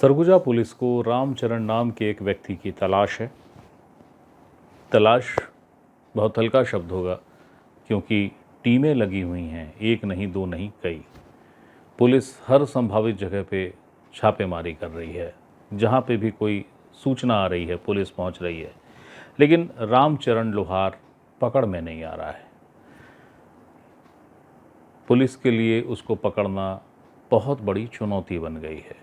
Surguja police को रामचरण नाम के एक व्यक्ति की तलाश है। तलाश बहुत हल्का शब्द होगा क्योंकि टीमें लगी हुई हैं, एक नहीं दो नहीं कई। पुलिस हर संभावित जगह पे छापेमारी कर रही है, जहाँ पे भी कोई सूचना आ रही है पुलिस पहुँच रही है, लेकिन रामचरण लोहार पकड़ में नहीं आ रहा है। पुलिस के लिए उसको पकड़ना बहुत बड़ी चुनौती बन गई है।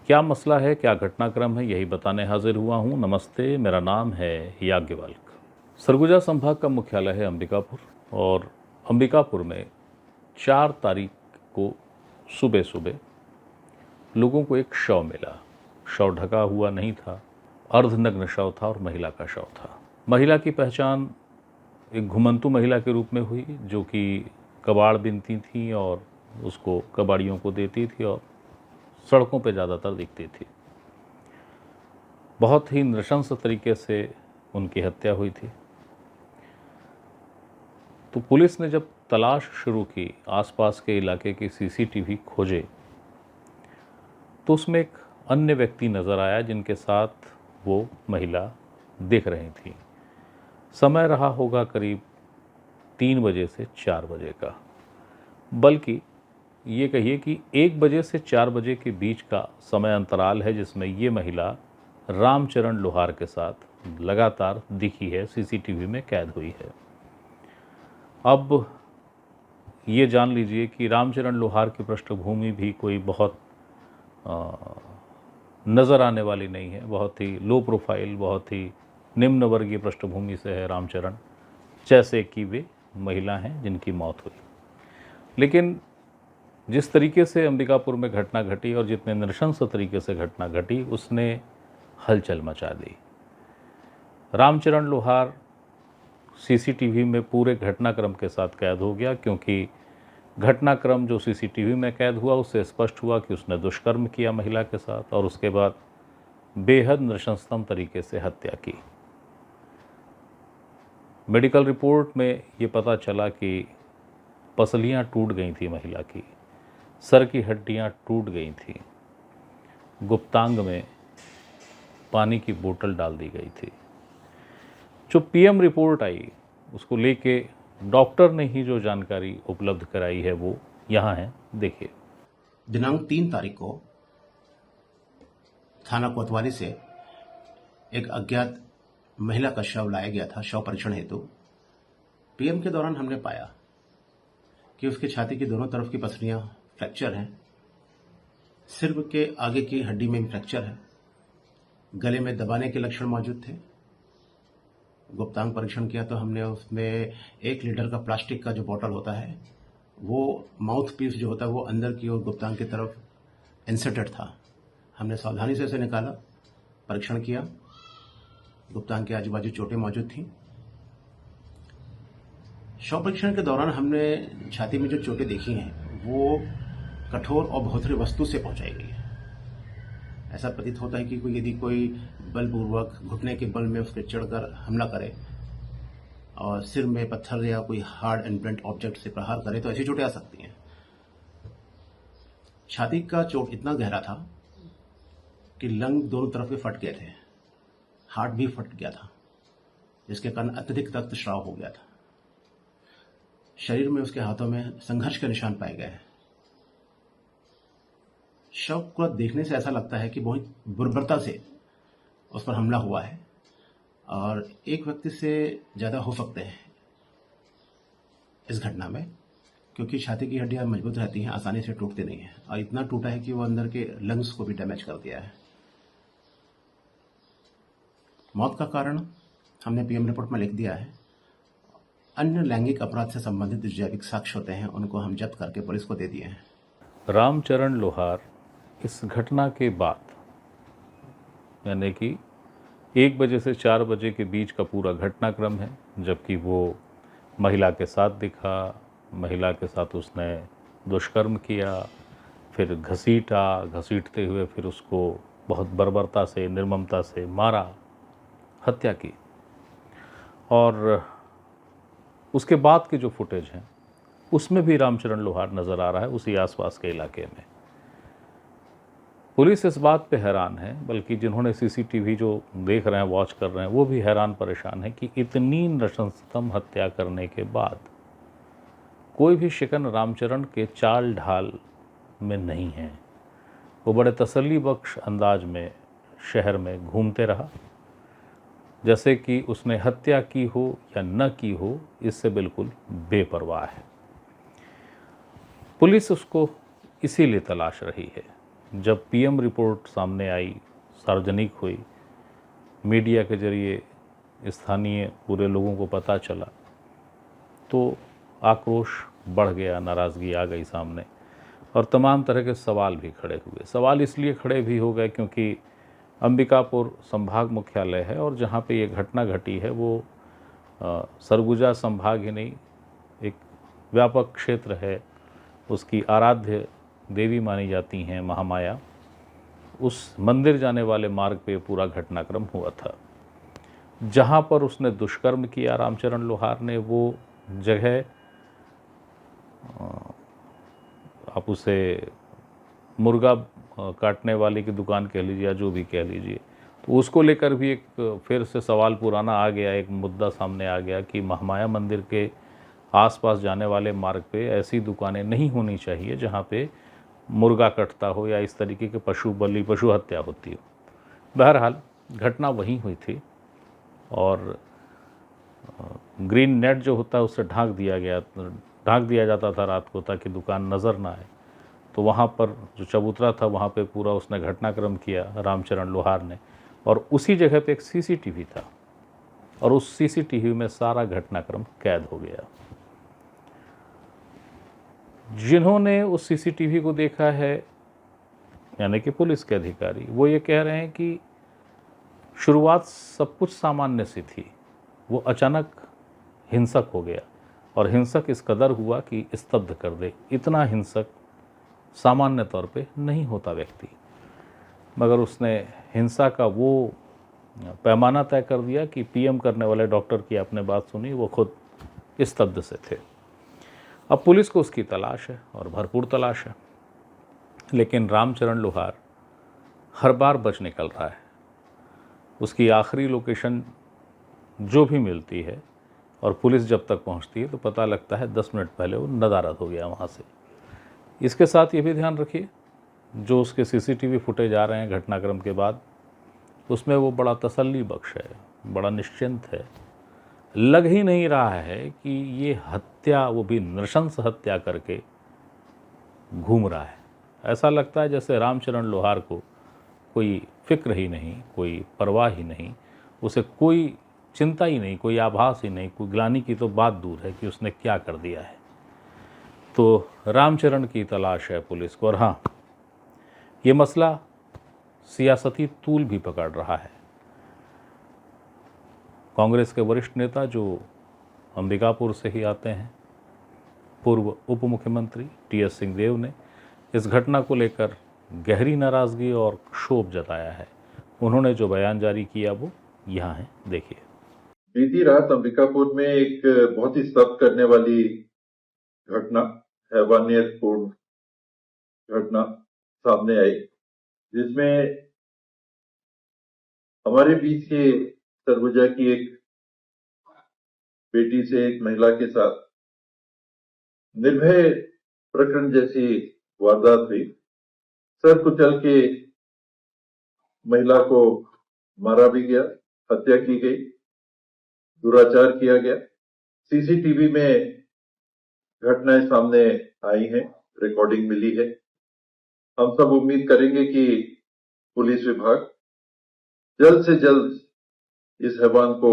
क्या मसला है, क्या घटनाक्रम है, यही बताने हाजिर हुआ हूँ। नमस्ते, मेरा नाम है याज्ञवल्क। सरगुजा संभाग का मुख्यालय है अंबिकापुर और अंबिकापुर में 4 तारीख को सुबह सुबह लोगों को एक शव मिला। शव ढका हुआ नहीं था, अर्धनग्न शव था और महिला का शव था। महिला की पहचान एक घुमंतू महिला के रूप में हुई जो कि कबाड़ बिनती थी और उसको कबाड़ियों को देती थी और सड़कों पे ज़्यादातर दिखती थी। बहुत ही नृशंस तरीके से उनकी हत्या हुई थी। तो पुलिस ने जब तलाश शुरू की, आसपास के इलाके की सीसीटीवी खोजे, तो उसमें एक अन्य व्यक्ति नज़र आया जिनके साथ वो महिला दिख रही थी। समय रहा होगा करीब 3 बजे से 4 बजे का, बल्कि ये कहिए कि 1 बजे से 4 बजे के बीच का समय अंतराल है जिसमें ये महिला रामचरण लोहार के साथ लगातार दिखी है, सीसीटीवी में कैद हुई है। अब ये जान लीजिए कि रामचरण लोहार की पृष्ठभूमि भी कोई बहुत नज़र आने वाली नहीं है। बहुत ही लो प्रोफाइल, बहुत ही निम्न वर्गीय पृष्ठभूमि से है रामचरण, जैसे कि वे महिला हैं जिनकी मौत हुई। लेकिन जिस तरीके से अंबिकापुर में घटना घटी और जितने नृशंस तरीके से घटना घटी, उसने हलचल मचा दी। रामचरण लोहार सीसीटीवी में पूरे घटनाक्रम के साथ कैद हो गया, क्योंकि घटनाक्रम जो सीसीटीवी में कैद हुआ उससे स्पष्ट हुआ कि उसने दुष्कर्म किया महिला के साथ और उसके बाद बेहद नृशंसतम तरीके से हत्या की। मेडिकल रिपोर्ट में ये पता चला कि पसलियाँ टूट गई थी महिला की, सर की हड्डियाँ टूट गई थी, गुप्तांग में पानी की बोतल डाल दी गई थी। जो पीएम रिपोर्ट आई उसको लेके डॉक्टर ने ही जो जानकारी उपलब्ध कराई है वो यहाँ है, देखिए। दिनांक 3 तारीख को थाना कोतवाली से एक अज्ञात महिला का शव लाया गया था शव परीक्षण हेतु। पीएम के दौरान हमने पाया कि उसकी छाती की दोनों तरफ की पसलियां फ्रैक्चर हैं, सिर के आगे की हड्डी में भी फ्रैक्चर है, गले में दबाने के लक्षण मौजूद थे। गुप्तांग परीक्षण किया तो हमने उसमें 1 लीटर का प्लास्टिक का जो बोतल होता है, वो माउथ पीस जो होता है वो अंदर की ओर गुप्तांग की तरफ इंसर्टेड था। हमने सावधानी से इसे निकाला, परीक्षण किया, गुप्तांग के आजू बाजू चोटें मौजूद थीं। शव परीक्षण के दौरान हमने छाती में जो चोटें देखी हैं वो कठोर और भौतिक वस्तु से पहुंचाई गई है। ऐसा प्रतीत होता है कि यदि कोई बलपूर्वक घुटने के बल में उसके चढ़कर हमला करे और सिर में पत्थर या कोई हार्ड एंड ब्लंट ऑब्जेक्ट से प्रहार करे तो ऐसी चोटें आ सकती हैं। छाती का चोट इतना गहरा था कि लंग दोनों तरफ के फट गए थे, हार्ट भी फट गया था, जिसके कारण अत्यधिक रक्तस्राव हो गया था। शरीर में उसके हाथों में संघर्ष के निशान पाए गए हैं। शव को देखने से ऐसा लगता है कि बहुत बर्बरता से उस पर हमला हुआ है और एक व्यक्ति से ज़्यादा हो सकते हैं इस घटना में, क्योंकि छाती की हड्डियां मजबूत रहती हैं, आसानी से टूटती नहीं हैं और इतना टूटा है कि वो अंदर के लंग्स को भी डैमेज कर दिया है। मौत का कारण हमने पीएम रिपोर्ट में लिख दिया है। अन्य लैंगिक अपराध से संबंधित जो जैविक साक्ष्य होते हैं उनको हम जब्त करके पुलिस को दे दिए हैं। रामचरण लोहार इस घटना के बाद, यानी कि 1 बजे से 4 बजे के बीच का पूरा घटनाक्रम है, जबकि वो महिला के साथ दिखा, महिला के साथ उसने दुष्कर्म किया, फिर घसीटा, घसीटते हुए फिर उसको बहुत बर्बरता से, निर्ममता से मारा, हत्या की। और उसके बाद के जो फुटेज हैं उसमें भी रामचरण लोहार नज़र आ रहा है उसी आसपास के इलाके में। पुलिस इस बात पे हैरान है, बल्कि जिन्होंने सीसीटीवी जो देख रहे हैं, वॉच कर रहे हैं, वो भी हैरान परेशान है कि इतनी नृशंसतम हत्या करने के बाद कोई भी शिकन रामचरण के चाल ढाल में नहीं है। वो बड़े तसल्ली बख्श अंदाज में शहर में घूमते रहा, जैसे कि उसने हत्या की हो या न की हो, इससे बिल्कुल बेपरवाह है। पुलिस उसको इसीलिए तलाश रही है। जब पीएम रिपोर्ट सामने आई, सार्वजनिक हुई, मीडिया के जरिए स्थानीय पूरे लोगों को पता चला, तो आक्रोश बढ़ गया, नाराज़गी आ गई सामने और तमाम तरह के सवाल भी खड़े हुए। सवाल इसलिए खड़े भी हो गए क्योंकि अंबिकापुर संभाग मुख्यालय है और जहाँ पे ये घटना घटी है वो सरगुजा संभाग ही नहीं, एक व्यापक क्षेत्र है। उसकी आराध्य देवी मानी जाती हैं महामाया। उस मंदिर जाने वाले मार्ग पे पूरा घटनाक्रम हुआ था। जहाँ पर उसने दुष्कर्म किया रामचरण लोहार ने, वो जगह आप उसे मुर्गा काटने वाले की दुकान कह लीजिए या जो भी कह लीजिए, तो उसको लेकर भी एक फिर से सवाल पुराना आ गया, एक मुद्दा सामने आ गया कि महामाया मंदिर के आसपास जाने वाले मार्ग पे ऐसी दुकानें नहीं होनी चाहिए जहाँ पे मुर्गा कटता हो या इस तरीके के पशु हत्या होती हो। बहरहाल घटना वहीं हुई थी और ग्रीन नेट जो होता है उससे ढांक दिया जाता था रात को, ताकि दुकान नज़र ना आए। तो वहाँ पर जो चबूतरा था वहाँ पे पूरा उसने घटनाक्रम किया रामचरण लोहार ने, और उसी जगह पे एक सीसीटीवी था और उस सीसीटीवी में सारा घटनाक्रम कैद हो गया। जिन्होंने उस सीसीटीवी को देखा है, यानी कि पुलिस के अधिकारी, वो ये कह रहे हैं कि शुरुआत सब कुछ सामान्य सी थी, वो अचानक हिंसक हो गया और हिंसक इस कदर हुआ कि स्तब्ध कर दे। इतना हिंसक सामान्य तौर पे नहीं होता व्यक्ति, मगर उसने हिंसा का वो पैमाना तय कर दिया कि पीएम करने वाले डॉक्टर की आपने बात सुनी, वो खुद स्तब्ध से थे। अब पुलिस को उसकी तलाश है और भरपूर तलाश है, लेकिन रामचरण लोहार हर बार बच निकल रहा है। उसकी आखिरी लोकेशन जो भी मिलती है और पुलिस जब तक पहुंचती है तो पता लगता है 10 मिनट पहले वो नदारद हो गया वहाँ से। इसके साथ ये भी ध्यान रखिए, जो उसके सीसीटीवी फुटेज आ रहे हैं घटनाक्रम के बाद, उसमें वो बड़ा तसल्ली बख्श है, बड़ा निश्चिंत है। लग ही नहीं रहा है कि ये हत्या, वो भी नृशंस हत्या करके घूम रहा है। ऐसा लगता है जैसे रामचरण लोहार को कोई फिक्र ही नहीं, कोई परवाह ही नहीं, उसे कोई चिंता ही नहीं, कोई आभास ही नहीं, कोई ग्लानि की तो बात दूर है कि उसने क्या कर दिया है। तो रामचरण की तलाश है पुलिस को। और हाँ, ये मसला सियासती तूल भी पकड़ रहा है। कांग्रेस के वरिष्ठ नेता जो अंबिकापुर से ही आते हैं, पूर्व उप मुख्यमंत्री टीएस सिंहदेव ने इस घटना को लेकर गहरी नाराज़गी और क्षोभ जताया है। उन्होंने जो बयान जारी किया वो यहाँ है, देखिए। बीती रात अंबिकापुर में एक बहुत ही स्तब्ध करने वाली घटना, हैवानियतपूर्ण घटना सामने आई, जिसमें हमारे बीच के सरगुजा की एक बेटी से एक महिला के साथ निर्भय प्रकरण जैसी वारदात हुई। सर कुचल के महिला को मारा भी गया, हत्या की गई, दुराचार किया गया। सीसीटीवी में घटनाएं सामने आई हैं, रिकॉर्डिंग मिली है। हम सब उम्मीद करेंगे कि पुलिस विभाग जल्द से जल्द इस हैवान को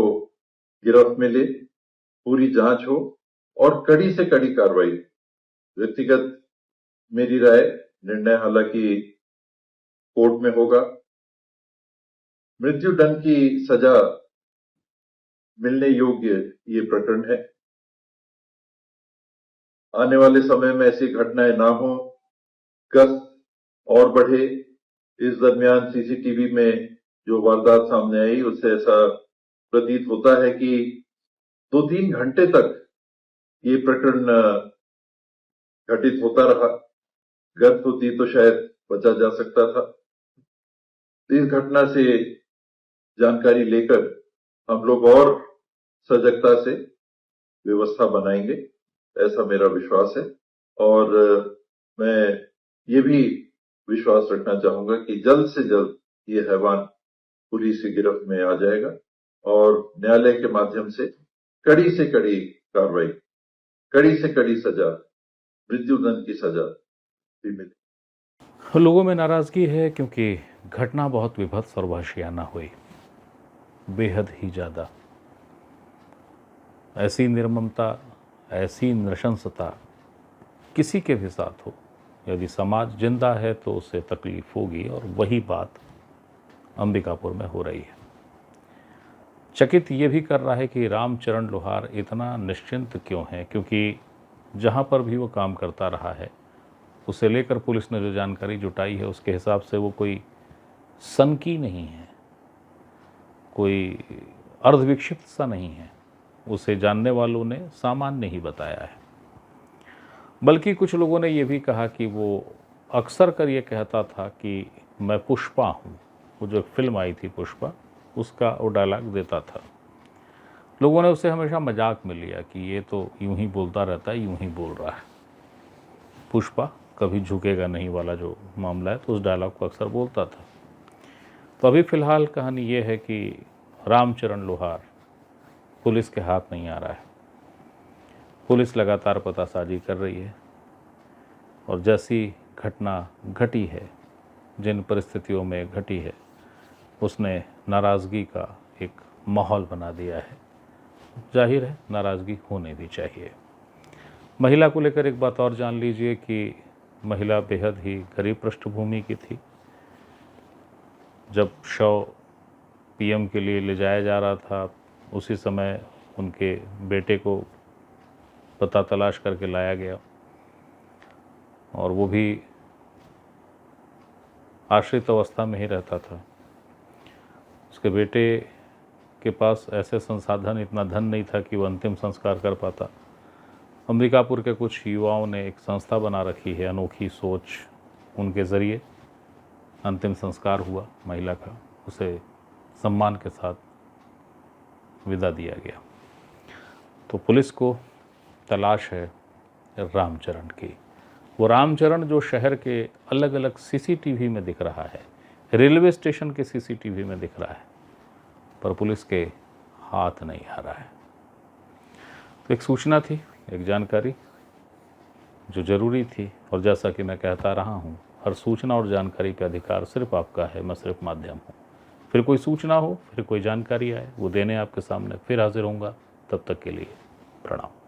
गिरफ्त में ले, पूरी जांच हो और कड़ी से कड़ी कार्रवाई। व्यक्तिगत मेरी राय, निर्णय हालांकि कोर्ट में होगा। मृत्यु दंड की सजा मिलने योग्य ये प्रकरण है। आने वाले समय में ऐसी घटनाएं ना हो, गश्त और बढ़े। इस दरमियान सीसीटीवी में जो वारदात सामने आई, उससे ऐसा प्रतीत होता है कि 2-3 घंटे तक ये प्रकरण घटित होता रहा। गश्त होती तो शायद बचा जा सकता था। तो इस घटना से जानकारी लेकर हम लोग और सजगता से व्यवस्था बनाएंगे, ऐसा मेरा विश्वास है। और मैं ये भी विश्वास रखना चाहूंगा कि जल्द से जल्द ये हैवान पुलिस की गिरफ्त में आ जाएगा और न्यायालय के माध्यम से कड़ी से कड़ी कार्रवाई, कड़ी से कड़ी सजा, मृत्युदंड की सजा भी मिले। लोगों में नाराज़गी है क्योंकि घटना बहुत विभत्स और वहशियाना हुई, बेहद ही ज़्यादा। ऐसी निर्ममता, ऐसी नृशंसता किसी के भी साथ हो, यदि समाज जिंदा है तो उसे तकलीफ होगी, और वही बात अंबिकापुर में हो रही है। चकित ये भी कर रहा है कि रामचरण लोहार इतना निश्चिंत क्यों है, क्योंकि जहाँ पर भी वो काम करता रहा है उसे लेकर पुलिस ने जो जानकारी जुटाई है उसके हिसाब से वो कोई सनकी नहीं है, कोई अर्धविक्षिप्त सा नहीं है। उसे जानने वालों ने सामान्य ही बताया है। बल्कि कुछ लोगों ने ये भी कहा कि वो अक्सर कर ये कहता था कि मैं पुष्पा हूँ। वो जो एक फिल्म आई थी पुष्पा, उसका वो डायलॉग देता था। लोगों ने उसे हमेशा मजाक में लिया कि ये तो यूं ही बोलता रहता है, यूं ही बोल रहा है। पुष्पा कभी झुकेगा नहीं वाला जो मामला है, तो उस डायलॉग को अक्सर बोलता था। तो अभी फ़िलहाल कहानी ये है कि रामचरण लोहार पुलिस के हाथ नहीं आ रहा है। पुलिस लगातार पतासाजी कर रही है और जैसी घटना घटी है, जिन परिस्थितियों में घटी है, उसने नाराज़गी का एक माहौल बना दिया है। जाहिर है नाराज़गी होने भी चाहिए। महिला को लेकर एक बात और जान लीजिए कि महिला बेहद ही गरीब पृष्ठभूमि की थी। जब शव पीएम के लिए ले जाया जा रहा था, उसी समय उनके बेटे को पता तलाश करके लाया गया, और वो भी आश्रित अवस्था में ही रहता था। उसके बेटे के पास ऐसे संसाधन, इतना धन नहीं था कि वो अंतिम संस्कार कर पाता। अंबिकापुर के कुछ युवाओं ने एक संस्था बना रखी है, अनोखी सोच, उनके ज़रिए अंतिम संस्कार हुआ महिला का। उसे सम्मान के साथ विदा दिया गया। तो पुलिस को तलाश है रामचरण की। वो रामचरण जो शहर के अलग अलग सीसीटीवी में दिख रहा है, रेलवे स्टेशन के सीसीटीवी में दिख रहा है, पर पुलिस के हाथ नहीं आ रहा है। तो एक सूचना थी, एक जानकारी जो ज़रूरी थी, और जैसा कि मैं कहता रहा हूँ, हर सूचना और जानकारी का अधिकार सिर्फ आपका है, मैं सिर्फ माध्यम हूँ। फिर कोई सूचना हो, फिर कोई जानकारी आए, वो देने आपके सामने फिर हाजिर होऊंगा। तब तक के लिए प्रणाम।